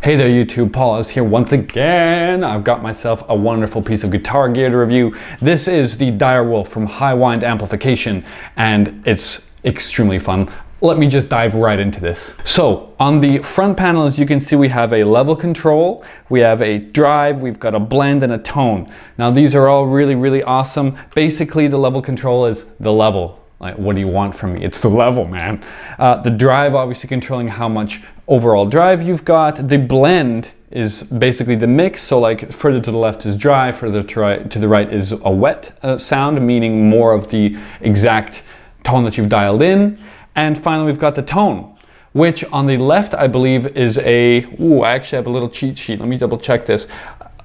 Hey there YouTube, Paul is here once again. I've got myself a wonderful piece of guitar gear to review. This is the Direwolf from Highwind Amplification and it's extremely fun. Let me just dive right into this. So on the front panel, as you can see, we have a level control, we have a drive, we've got a blend and a tone. Now these are all really awesome. Basically the level control is the level. Like, what do you want from me? It's the level, man. The drive, obviously controlling how much overall drive you've got. The blend is basically the mix. So like further to the left is dry, further to the right is a wet sound, meaning more of the exact tone that you've dialed in. And finally, we've got the tone, which on the left, I believe is I actually have a little cheat sheet. Let me double check this.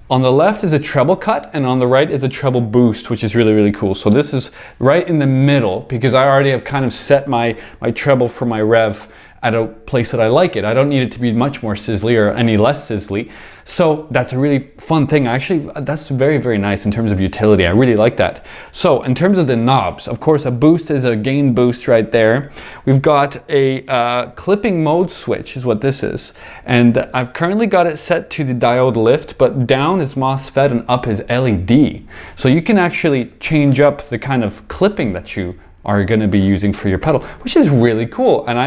On the left is a treble cut and on the right is a treble boost, which is really cool. So this is right in the middle because I already have kind of set my treble for my rev at a place that I like it. I don't need it to be much more sizzly or any less sizzly. So that's a really fun thing. Actually, that's very nice in terms of utility. I really like that. So in terms of the knobs, of course, a boost is a gain boost right there. We've got a clipping mode switch is what this is. And I've currently got it set to the diode lift, but down is MOSFET and up is LED. So you can actually change up the kind of clipping that you are going to be using for your pedal, which is really cool. And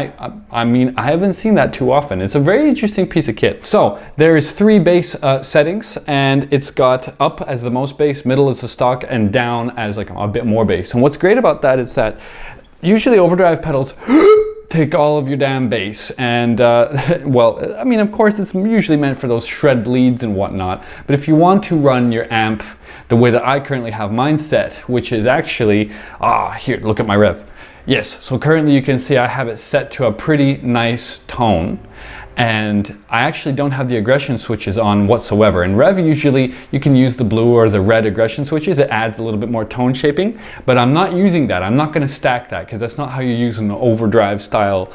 I mean, I haven't seen that too often. It's a very interesting piece of kit. So there's 3 bass settings, and it's got up as the most bass, middle as the stock, and down as like a bit more bass. And what's great about that is that usually overdrive pedals take all of your damn bass, and well, I mean, of course it's usually meant for those shred leads and whatnot, but if you want to run your amp the way that I currently have mine set, which is actually, here, look at my rev. Yes, so currently you can see I have it set to a pretty nice tone, and I actually don't have the aggression switches on whatsoever. In rev, usually you can use the blue or the red aggression switches. It adds a little bit more tone shaping, but I'm not using that. I'm not going to stack that because that's not how you use an overdrive style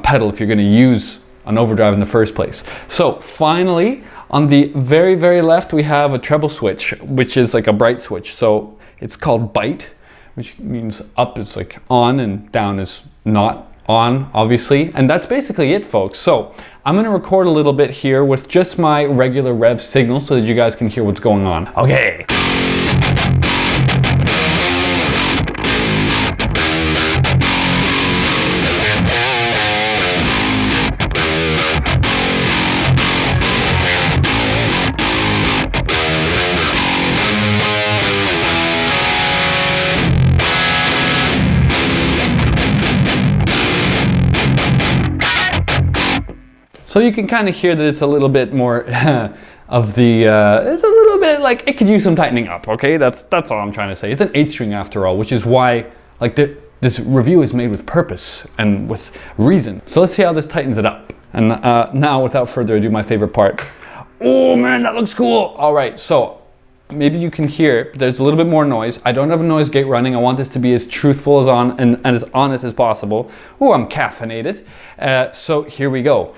pedal if you're going to use an overdrive in the first place. So finally, on the very left, we have a treble switch, which is like a bright switch. So it's called bite, which means up is like on and down is not on, obviously. And that's basically it, folks. So I'm going to record a little bit here with just my regular rev signal so that you guys can hear what's going on. Okay. So you can kind of hear that it's a little bit more of the, it's a little bit like, it could use some tightening up, okay? That's all I'm trying to say. It's an 8-string after all, which is why like this review is made with purpose and with reason. So let's see how this tightens it up. And now, without further ado, my favorite part. Oh man, that looks cool. All right, so maybe you can hear there's a little bit more noise. I don't have a noise gate running. I want this to be as truthful and as honest as possible. Oh, I'm caffeinated. So here we go.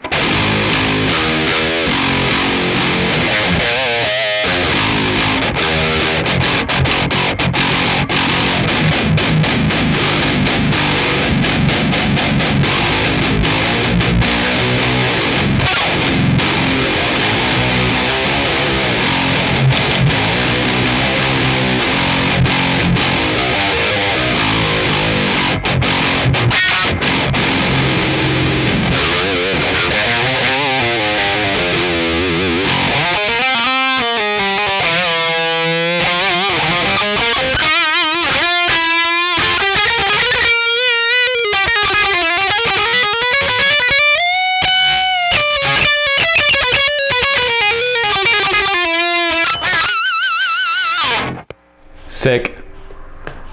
Sick.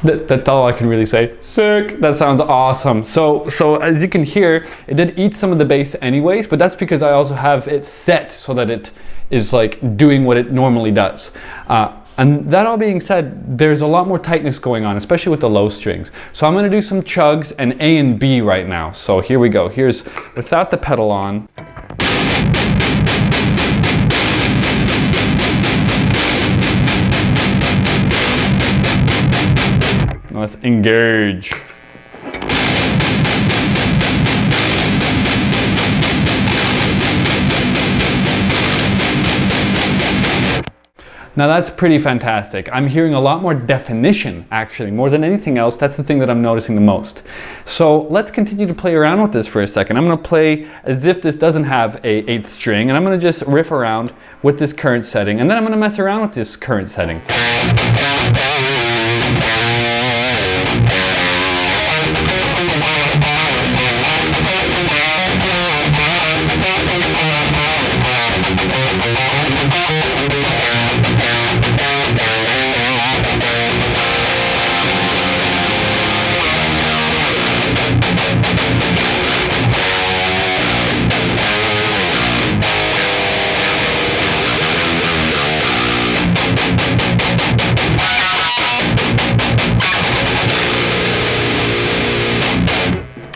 That's all I can really say. Sick. That sounds awesome. So as you can hear, it did eat some of the bass anyways, but that's because I also have it set so that it is like doing what it normally does. And that all being said, there's a lot more tightness going on, especially with the low strings. So I'm gonna do some chugs and A and B right now. So here we go. Here's without the pedal on. Let's engage. Now that's pretty fantastic. I'm hearing a lot more definition, actually, more than anything else. That's the thing that I'm noticing the most. So let's continue to play around with this for a second. I'm gonna play as if this doesn't have a 8th string, and I'm gonna just riff around with this current setting, and then I'm gonna mess around with this current setting.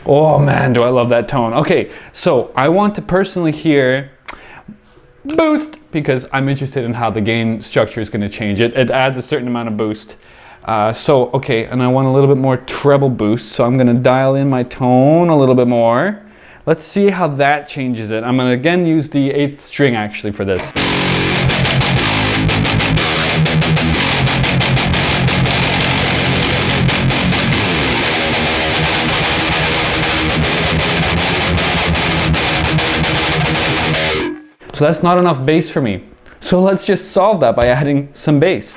Oh man, do I love that tone. Okay, so I want to personally hear boost because I'm interested in how the gain structure is going to change. It adds a certain amount of boost. Okay, and I want a little bit more treble boost, so I'm going to dial in my tone a little bit more. Let's see how that changes it. I'm going to again use the 8th string actually for this. So that's not enough bass for me. So let's just solve that by adding some bass.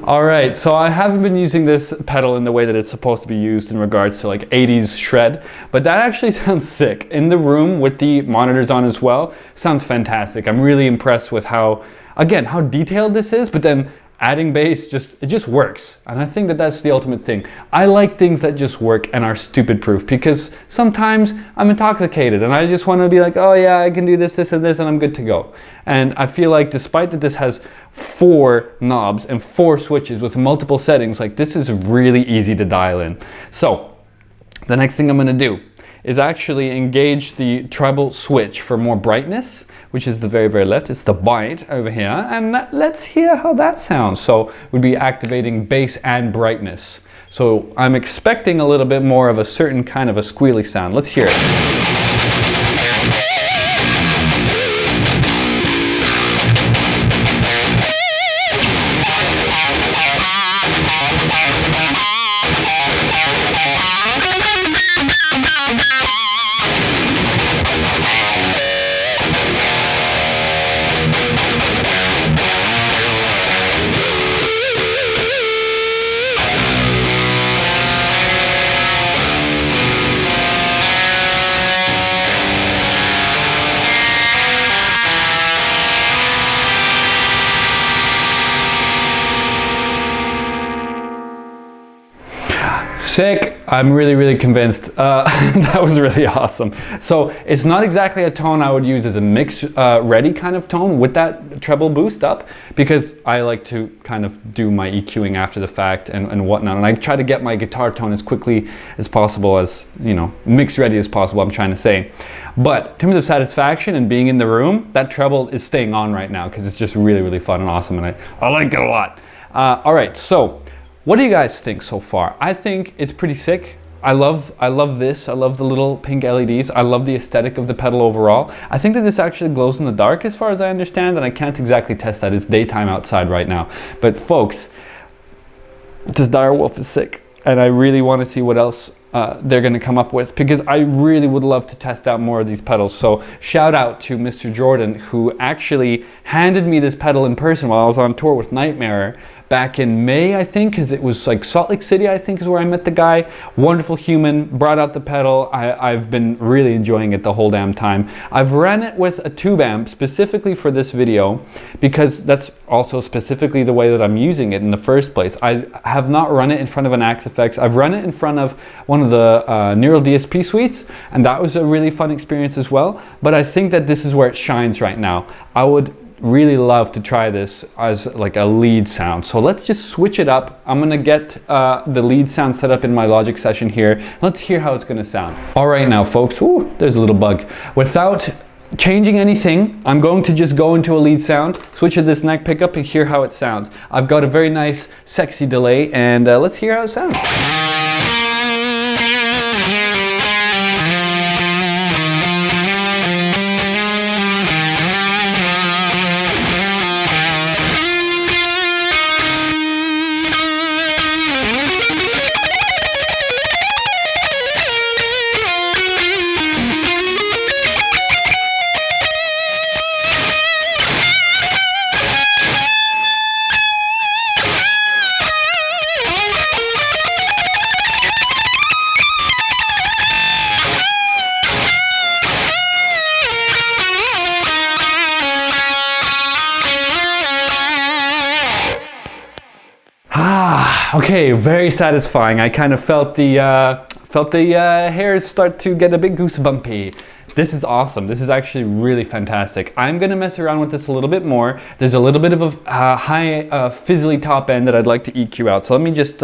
All right, so I haven't been using this pedal in the way that it's supposed to be used in regards to like 80s shred, but that actually sounds sick. In the room with the monitors on as well, sounds fantastic. I'm really impressed with how, again, how detailed this is, but then adding bass, it just works. And I think that that's the ultimate thing. I like things that just work and are stupid proof, because sometimes I'm intoxicated and I just want to be like, oh yeah, I can do this, this, and this, and I'm good to go. And I feel like despite that this has 4 knobs and 4 switches with multiple settings, like this is really easy to dial in. So the next thing I'm going to do is actually engage the treble switch for more brightness, which is the very, very left. It's the byte over here. And let's hear how that sounds. So we'd be activating bass and brightness. So I'm expecting a little bit more of a certain kind of a squealy sound. Let's hear it. Sick. I'm really, really convinced. That was really awesome. So it's not exactly a tone I would use as a mix ready kind of tone with that treble boost up, because I like to kind of do my EQing after the fact and whatnot. And I try to get my guitar tone as quickly as possible, as, you know, mix ready as possible, I'm trying to say. But in terms of satisfaction and being in the room, that treble is staying on right now because it's just really, really fun and awesome. And I like it a lot. All right, so what do you guys think so far? I think it's pretty sick. I love this. I love the little pink LEDs. I love the aesthetic of the pedal overall. I think that this actually glows in the dark as far as I understand, and I can't exactly test that. It's daytime outside right now. But folks, this Direwolf is sick, and I really want to see what else they're going to come up with, because I really would love to test out more of these pedals. So shout out to Mr. Jordan, who actually handed me this pedal in person while I was on tour with Nightmare back in May, I think, because it was like Salt Lake City, I think is where I met the guy. Wonderful human, brought out the pedal. I've been really enjoying it the whole damn time. I've ran it with a tube amp specifically for this video because that's also specifically the way that I'm using it in the first place. I have not run it in front of an Axe FX. I've run it in front of one of the Neural DSP suites, and that was a really fun experience as well. But I think that this is where it shines right now. I would really love to try this as like a lead sound. So let's just switch it up. I'm gonna get the lead sound set up in my Logic session here. Let's hear how it's gonna sound. All right now folks, ooh, there's a little bug. Without changing anything, I'm going to just go into a lead sound, switch to this neck pickup and hear how it sounds. I've got a very nice sexy delay, and let's hear how it sounds. Okay, very satisfying. I kind of felt the hairs start to get a bit goosebumpy. This is awesome. This is actually really fantastic. I'm gonna mess around with this a little bit more. There's a little bit of a high fizzly top end that I'd like to EQ out. So let me just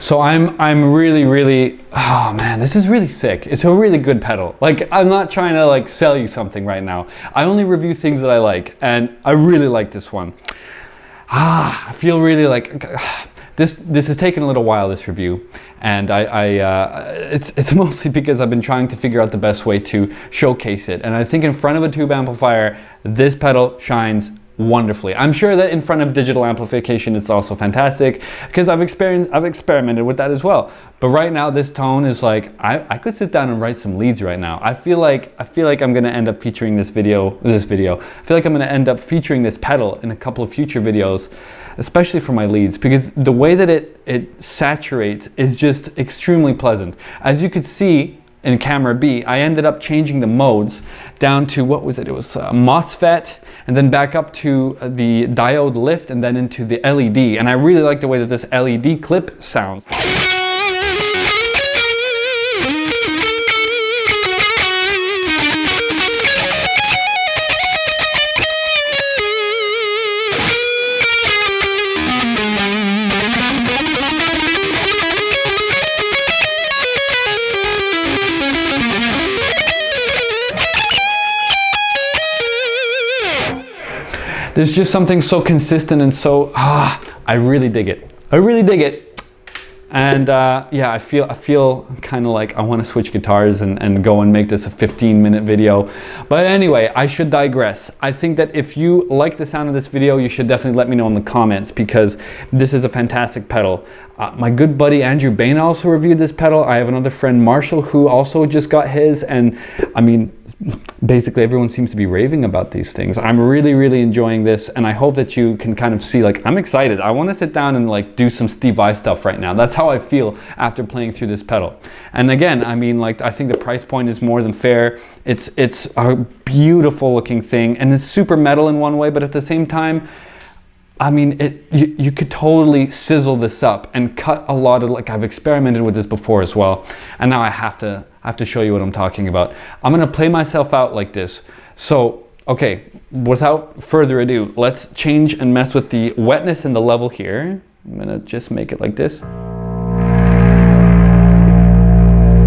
So I'm really, oh man, this is really sick. It's a really good pedal. Like, I'm not trying to like sell you something right now. I only review things that I like, and I really like this one. I feel really like, this has taken a little while, this review, and it's mostly because I've been trying to figure out the best way to showcase it. And I think in front of a tube amplifier, this pedal shines wonderfully. I'm sure that in front of digital amplification it's also fantastic because I've experimented with that as well. But right now this tone is like, I could sit down and write some leads right now. I feel like I'm gonna end up featuring this video. I feel like I'm gonna end up featuring this pedal in a couple of future videos, especially for my leads, because the way that it saturates is just extremely pleasant. As you could see in camera B, I ended up changing the modes down to, what was it? It was MOSFET, and then back up to the diode lift, and then into the LED. And I really like the way that this LED clip sounds. There's just something so consistent and so, I really dig it. I really dig it. And yeah, I feel kind of like I want to switch guitars and go and make this a 15-minute video. But anyway, I should digress. I think that if you like the sound of this video, you should definitely let me know in the comments, because this is a fantastic pedal. My good buddy Andrew Bain also reviewed this pedal. I have another friend, Marshall, who also just got his, and I mean, basically everyone seems to be raving about these things. I'm really enjoying this, and I hope that you can kind of see, like, I'm excited. I want to sit down and like do some Steve Vai stuff right now. That's how I feel after playing through this pedal. And again, I mean, like, I think the price point is more than fair. It's a beautiful looking thing, and it's super metal in one way, but at the same time, I mean, you could totally sizzle this up and cut a lot of, like, I've experimented with this before as well, and now I have to show you what I'm talking about. I'm gonna play myself out like this. So, okay, without further ado, let's change and mess with the wetness and the level here. I'm gonna just make it like this.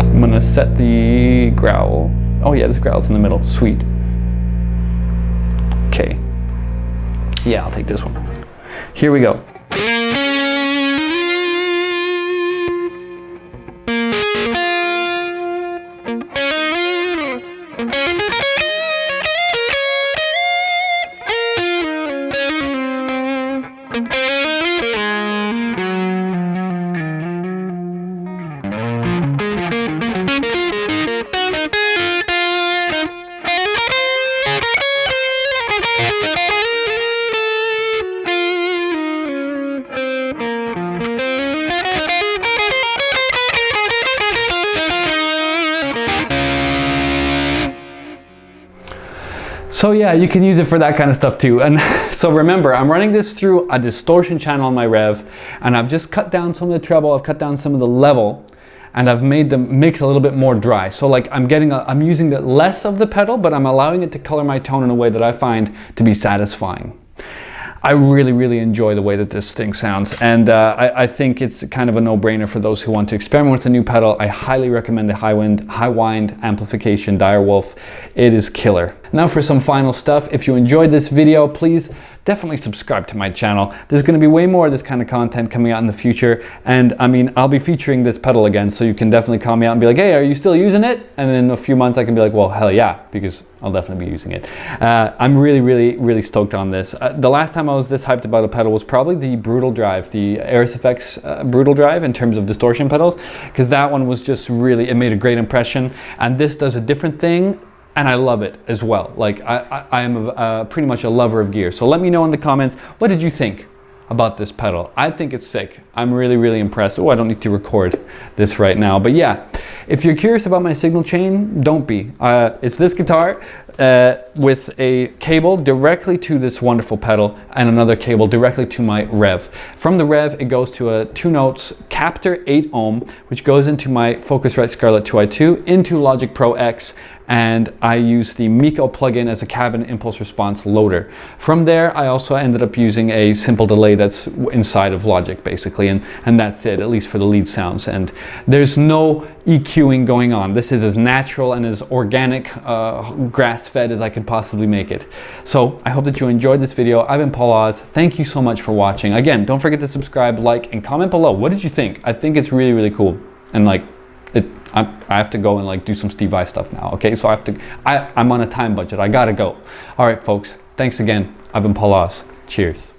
I'm gonna set the growl. Oh yeah, this growl's in the middle, sweet. Okay, yeah, I'll take this one. Here we go. So yeah, you can use it for that kind of stuff too. And so remember, I'm running this through a distortion channel on my rev, and I've just cut down some of the treble, I've cut down some of the level, and I've made the mix a little bit more dry. So like I'm using the less of the pedal, but I'm allowing it to color my tone in a way that I find to be satisfying. I really enjoy the way that this thing sounds, and I think it's kind of a no-brainer for those who want to experiment with a new pedal. I highly recommend the Highwind Amplification Direwolf. It is killer. Now for some final stuff. If you enjoyed this video, please definitely subscribe to my channel. There's going to be way more of this kind of content coming out in the future, and I mean, I'll be featuring this pedal again, so you can definitely call me out and be like, hey, are you still using it? And in a few months I can be like, well, hell yeah, because I'll definitely be using it. I'm really stoked on this. The last time I was this hyped about a pedal was probably the Brutal Drive, the Aris Effects Brutal Drive in terms of distortion pedals, because that one was just really, it made a great impression, and this does a different thing. And I love it as well. Like I am pretty much a lover of gear. So let me know in the comments, what did you think about this pedal? I think it's sick. I'm really impressed. Oh, I don't need to record this right now. But yeah, if you're curious about my signal chain, don't be. It's this guitar with a cable directly to this wonderful pedal and another cable directly to my rev. From the rev, it goes to a 2 notes Captor 8 ohm, which goes into my Focusrite Scarlett 2i2 into Logic Pro X, and I use the Miko plugin as a cabin impulse response loader. From there, I also ended up using a simple delay that's inside of Logic basically, and that's it, at least for the lead sounds. And there's no EQing going on. This is as natural and as organic, grass-fed as I could possibly make it. So I hope that you enjoyed this video. I've been Paul Oz. Thank you so much for watching. Again, don't forget to subscribe, like, and comment below. What did you think? I think it's really cool. And like, I have to go and like do some Steve Vai stuff now, okay? So I'm on a time budget. I gotta go. All right, folks. Thanks again. I've been Paul Oz. Cheers.